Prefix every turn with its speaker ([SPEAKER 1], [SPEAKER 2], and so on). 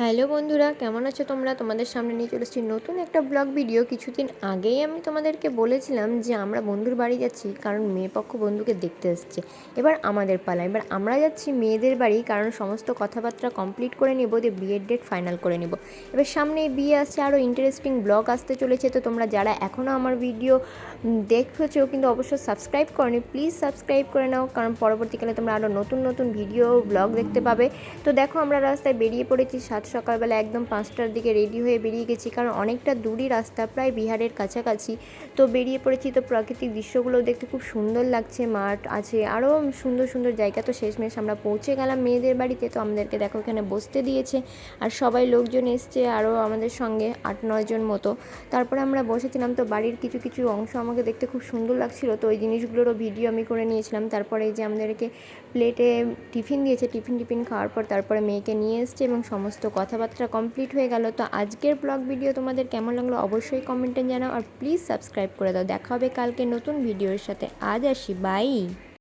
[SPEAKER 1] Hello বন্ধুরা, কেমন আছো তোমরা? তোমাদের সামনে নিয়ে চলে এসেছি নতুন একটা ব্লগ ভিডিও। কিছুদিন আগেই আমি তোমাদেরকে বলেছিলাম যে আমরা বন্ধুর বাড়ি যাচ্ছি, কারণ মেয়েপক্ষ বন্ধুকে দেখতে এসছে। এবার আমাদের পালা, এবার আমরা যাচ্ছি মেয়েদের বাড়ি, কারণ সমস্ত কথাবার্তা কমপ্লিট করে নেব, দিয়ে বিয়ের ডেট ফাইনাল করে নেব। এবার সামনে বিয়ে আসছে, আরও ইন্টারেস্টিং ব্লগ আসতে চলেছে। তো তোমরা যারা এখনও আমার ভিডিও দেখেছো কিন্তু অবশ্যই সাবস্ক্রাইব করনি, প্লিজ সাবস্ক্রাইব করে নাও, কারণ পরবর্তীকালে তোমরা আরও নতুন নতুন ভিডিও ব্লগ দেখতে পাবে। তো দেখো, আমরা রাস্তায় বেরিয়ে পড়েছি সকালবেলা একদম 5টার দিকে রেডি হয়ে বেরিয়ে গেছি, কারণ অনেকটা দূরই রাস্তা, প্রায় বিহারের কাছাকাছি। তো বেরিয়ে পড়েছি, তো প্রাকৃতিক দৃশ্যগুলো দেখতে খুব সুন্দর লাগছে, মাঠ আছে, আরও সুন্দর সুন্দর জায়গা। তো শেষমেশ আমরা পৌঁছে গেলাম মেয়েদের বাড়িতে। তো আমাদেরকে দেখো এখানে বসতে দিয়েছে, আর সবাই লোকজন এসছে আরও আমাদের সঙ্গে 8-9 জন মতো। তারপরে আমরা বসেছিলাম। তো বাড়ির কিছু কিছু অংশ আমাকে দেখতে খুব সুন্দর লাগছিল, তো ওই জিনিসগুলোরও ভিডিও আমি করে নিয়েছিলাম। তারপরে এই যে আমাদেরকে প্লেটে টিফিন দিয়েছে, টিফিন খাওয়ার পর তারপরে মেয়েকে নিয়ে এসছে এবং সমস্ত কথাবার্তা কমপ্লিট হয়ে গেল। তো আজকের ব্লগ ভিডিও তোমাদের কেমন লাগলো অবশ্যই কমেন্টে জানাও, আর প্লিজ সাবস্ক্রাইব করে দাও। দেখা হবে কালকে নতুন ভিডিওর সাথে। আজ আসি, বাই।